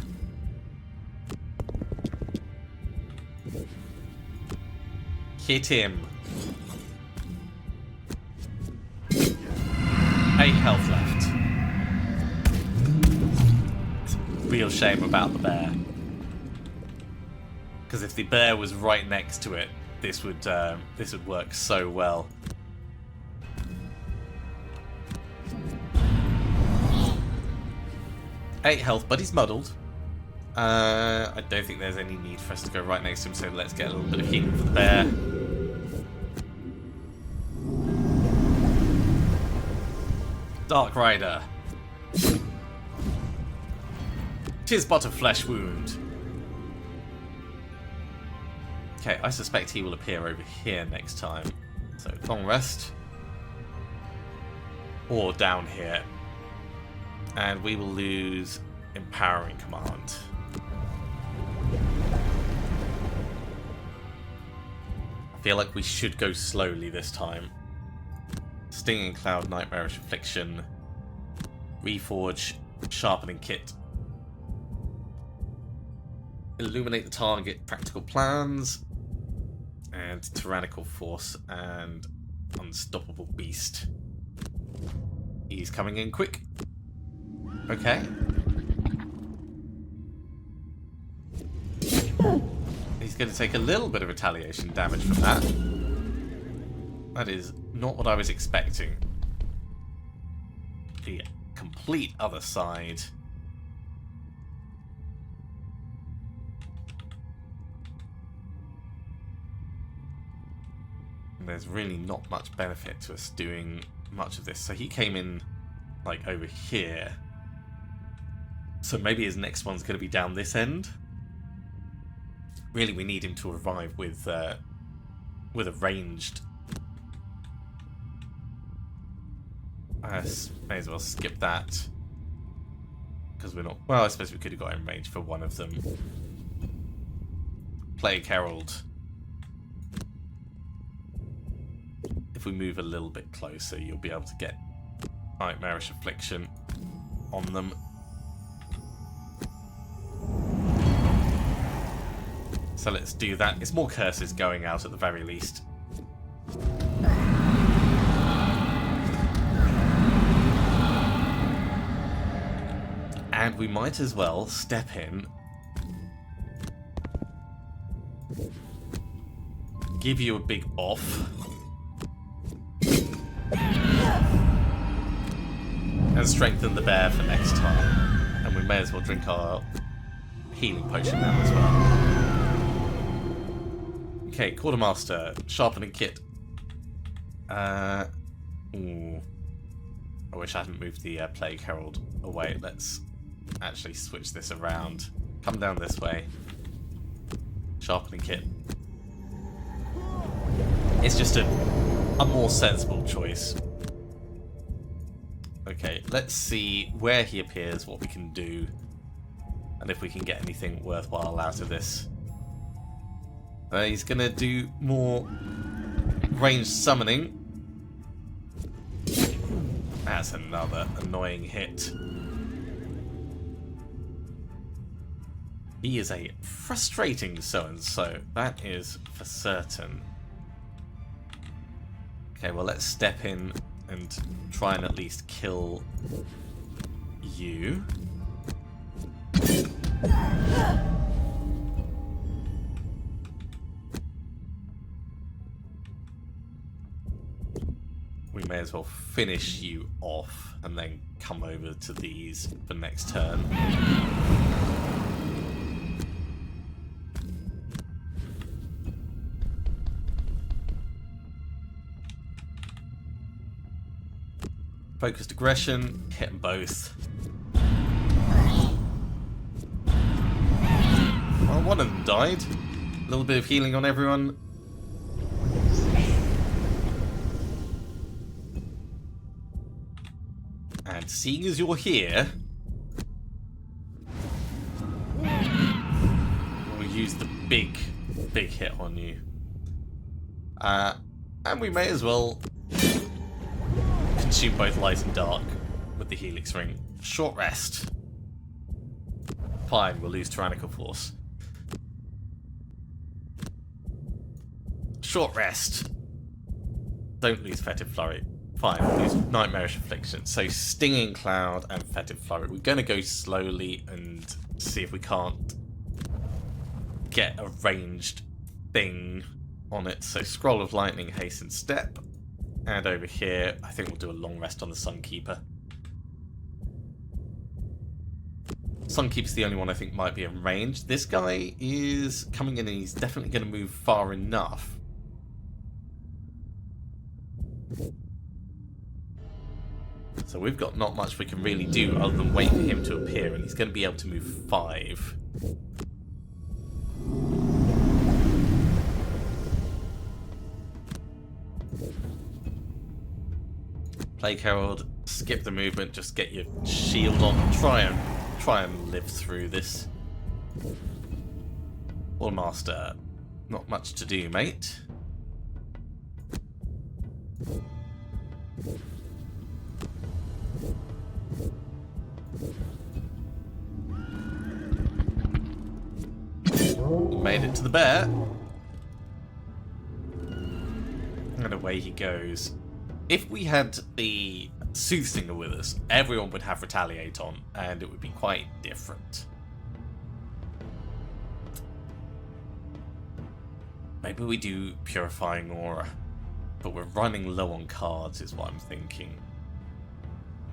Speaker 1: Hit him. 8 health left. It's a real shame about the bear. Because if the bear was right next to it, this would work so well. Eight health, but he's muddled. I don't think there's any need for us to go right next to him, so let's get a little bit of healing for the bear. Dark Rider. 'Tis but a flesh wound. Okay, I suspect he will appear over here next time. So, long rest. Or down here. And we will lose Empowering Command. I feel like we should go slowly this time. Stinging Cloud, Nightmarish Affliction, Reforge, Sharpening Kit, Illuminate the Target, Practical Plans, and Tyrannical Force and Unstoppable Beast. He's coming in quick. Okay. He's going to take a little bit of retaliation damage from that. That is not what I was expecting. The complete other side. And there's really not much benefit to us doing much of this. So he came in like over here. So maybe his next one's going to be down this end. Really, we need him to revive with a ranged. I may as well skip that because we're not. Well, I suppose we could have got him range for one of them. Plagueherald. If we move a little bit closer, you'll be able to get Nightmarish Affliction on them. So let's do that. It's more curses going out at the very least. And we might as well step in. give you a big off. And strengthen the bear for next time. And we may as well drink our healing potion now as well. Okay, Quartermaster, sharpening kit. Ooh. I wish I hadn't moved the Plagueherald away. Let's actually switch this around. Come down this way. Sharpening kit. It's just a more sensible choice. Okay, let's see where he appears, what we can do, and if we can get anything worthwhile out of this. He's going to do more ranged summoning. That's another annoying hit. He is a frustrating so-and-so, that is for certain. Okay, well, let's step in and try and at least kill you. We may as well finish you off and then come over to these for next turn. Focused aggression, hit them both. Well, one of them died. A little bit of healing on everyone. And seeing as you're here, we'll use the big hit on you. And we may as well consume both light and dark with the Helix Ring. Short rest. Fine, we'll lose Tyrannical Force. Short rest. Don't lose Fetid Flurry. Fine, we'll lose Nightmarish Affliction. So Stinging Cloud and Fetid Flurry. We're going to go slowly and see if we can't get a ranged thing on it. So Scroll of Lightning, Hasten Step. And over here, I think we'll do a long rest on the Sunkeeper. Sunkeeper's the only one I think might be in range. This guy is coming in and he's definitely going to move far enough. So we've got not much we can really do other than wait for him to appear, and he's going to be able to move 5. Plagueherald, skip the movement, just get your shield on. Try and live through this. Quartermaster, not much to do, mate. Made it to the bear. And away he goes. If we had the Soothsinger with us, everyone would have Retaliate on, and it would be quite different. Maybe we do Purifying Aura, but we're running low on cards is what I'm thinking.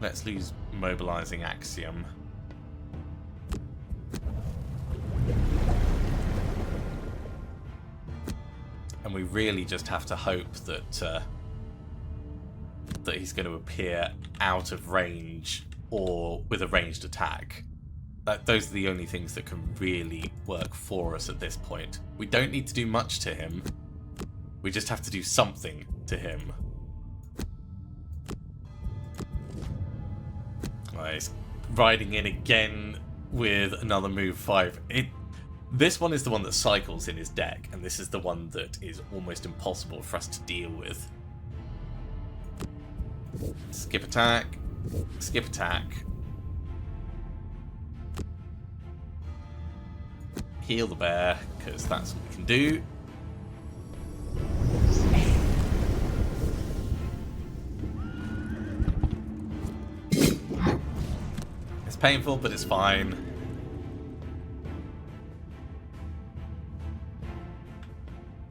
Speaker 1: Let's lose Mobilizing Axiom. And we really just have to hope that that he's going to appear out of range or with a ranged attack. Those are the only things that can really work for us at this point. We don't need to do much to him. We just have to do something to him. He's riding in again with another move 5. This one is the one that cycles in his deck, and this is the one that is almost impossible for us to deal with. Skip attack. Skip attack. Heal the bear, because that's what we can do. It's painful, but it's fine.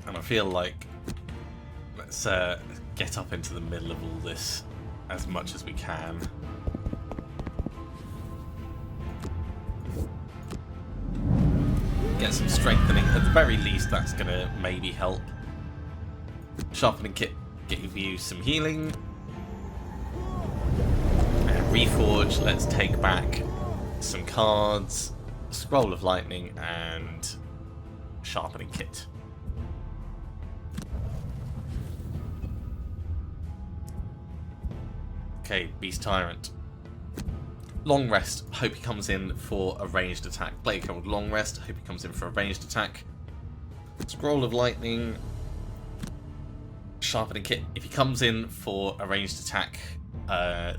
Speaker 1: And I feel like Let's get up into the middle of all this as much as we can. Get some strengthening. At the very least, that's going to maybe help. Sharpening kit, give you some healing. And reforge, let's take back some cards. Scroll of lightning and sharpening kit. Okay, beast tyrant. Long rest, hope he comes in for a ranged attack. Plagueherald, long rest, hope he comes in for a ranged attack. Scroll of lightning. Sharpening kit. If he comes in for a ranged attack,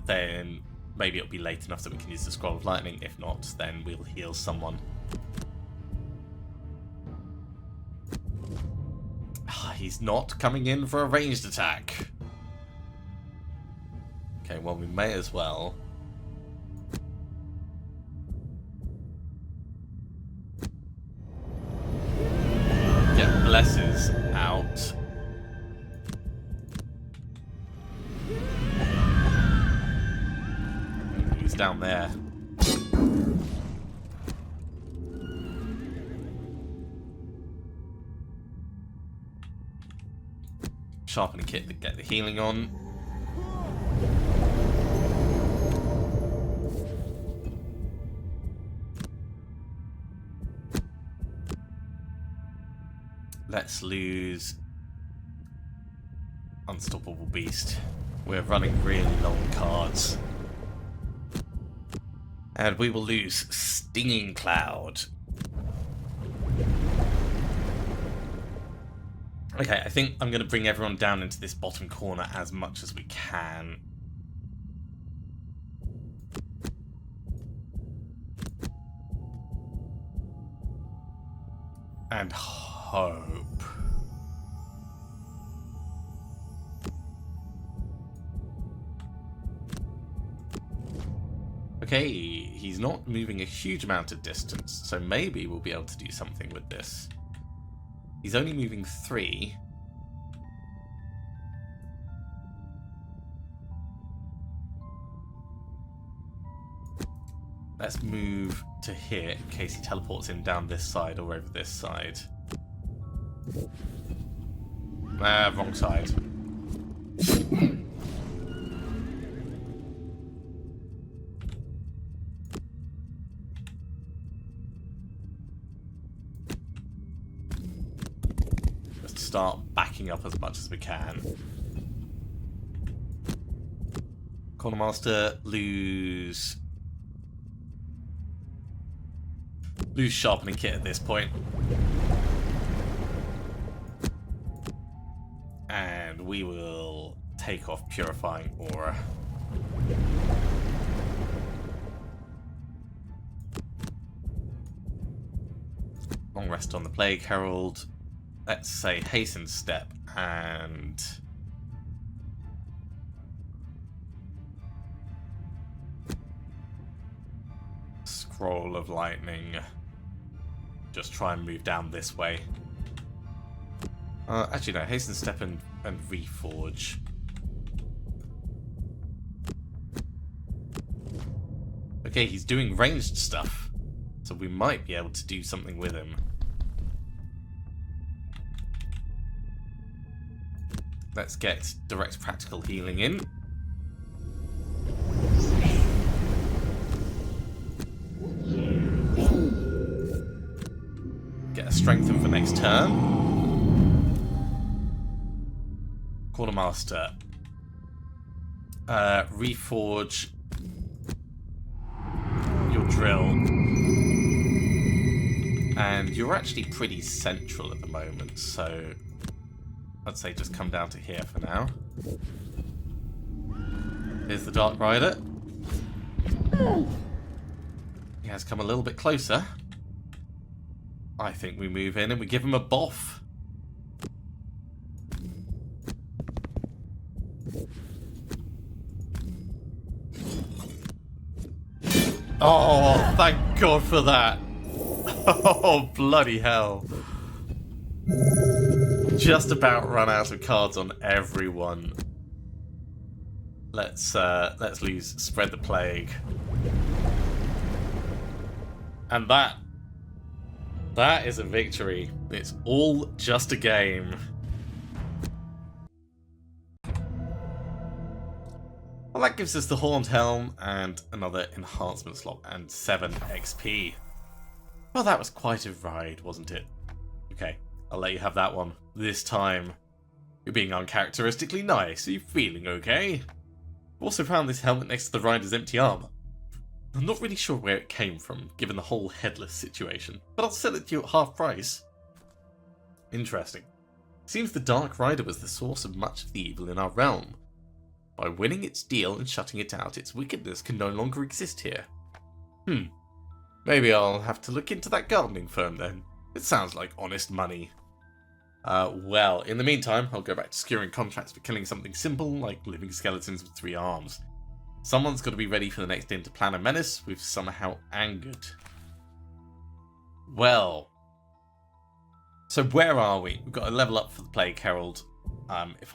Speaker 1: then maybe it'll be late enough that we can use the scroll of lightning. If not, then we'll heal someone. He's not coming in for a ranged attack. Okay, well, we may as well. Get blesses out. He's down there. Sharpening kit to get the healing on. Let's lose Unstoppable Beast. We're running really long cards. And we will lose Stinging Cloud. Okay, I think I'm going to bring everyone down into this bottom corner as much as we can. And hope. Okay, he's not moving a huge amount of distance, so maybe we'll be able to do something with this. He's only moving 3. Let's move to here in case he teleports in down this side or over this side. Wrong side. Just start backing up as much as we can. Quartermaster, lose sharpening kit at this point. And we will take off purifying aura. Long rest on the Plagueherald. Let's say hasten step and scroll of lightning. Just try and move down this way. Actually, no. Hasten step and reforge. Okay, he's doing ranged stuff, so we might be able to do something with him. Let's get direct practical healing in. Get a strengthen for next turn. Quartermaster. Reforge your drill. And you're actually pretty central at the moment, so I'd say just come down to here for now. Here's the Dark Rider. He has come a little bit closer. I think we move in and we give him a boff. Oh, thank God for that. Oh, bloody hell. just about run out of cards on everyone. Let's lose Spread the Plague. And that is a victory. It's all just a game. Well, that gives us the Horned Helm and another enhancement slot and 7 XP. Well, that was quite a ride, wasn't it? Okay, I'll let you have that one. This time, you're being uncharacteristically nice. Are you feeling okay? I've also found this helmet next to the rider's empty armor. I'm not really sure where it came from, given the whole headless situation, but I'll sell it to you at half price. Interesting. Seems the Dark Rider was the source of much of the evil in our realm. By winning its deal and shutting it out, its wickedness can no longer exist here. Maybe I'll have to look into that gardening firm then. It sounds like honest money. Well, in the meantime, I'll go back to securing contracts for killing something simple, like living skeletons with 3 arms. Someone's got to be ready for the next inn to plan a menace we've somehow angered. Well, so where are we? We've got a level up for the Plagueherald. If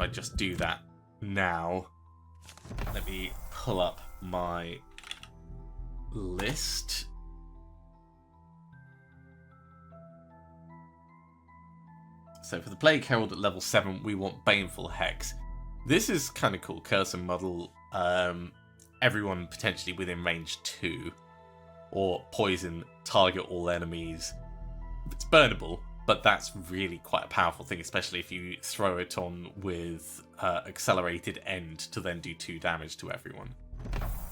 Speaker 1: I just do that now, let me pull up my list. So for the Plagueherald at level 7, we want Baneful Hex. This is kind of cool. Curse and Muddle everyone potentially within range 2. Or Poison, target all enemies. It's burnable, but that's really quite a powerful thing, especially if you throw it on with Accelerated End to then do 2 damage to everyone.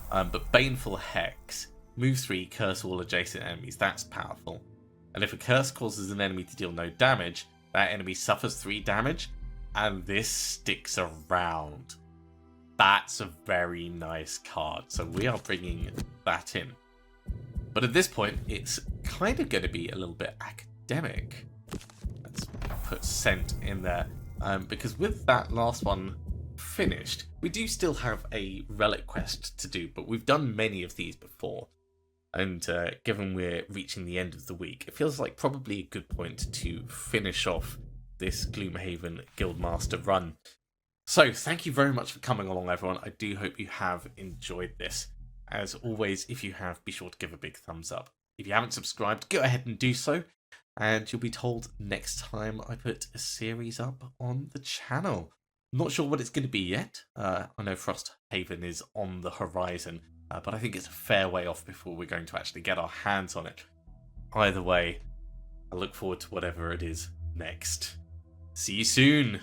Speaker 1: But Baneful Hex, move 3, curse all adjacent enemies, that's powerful. And if a curse causes an enemy to deal no damage, that enemy suffers 3 damage, and this sticks around. That's a very nice card, so we are bringing that in. But at this point, it's kind of going to be a little bit academic. Let's put Scent in there, because with that last one finished, we do still have a relic quest to do, but we've done many of these before. And given we're reaching the end of the week, it feels like probably a good point to finish off this Gloomhaven Guildmaster run. So thank you very much for coming along, everyone. I do hope you have enjoyed this. As always, if you have, be sure to give a big thumbs up. If you haven't subscribed, go ahead and do so, and you'll be told next time I put a series up on the channel. I'm not sure what it's going to be yet. I know Frosthaven is on the horizon, but I think it's a fair way off before we're going to actually get our hands on it. Either way, I look forward to whatever it is next. See you soon!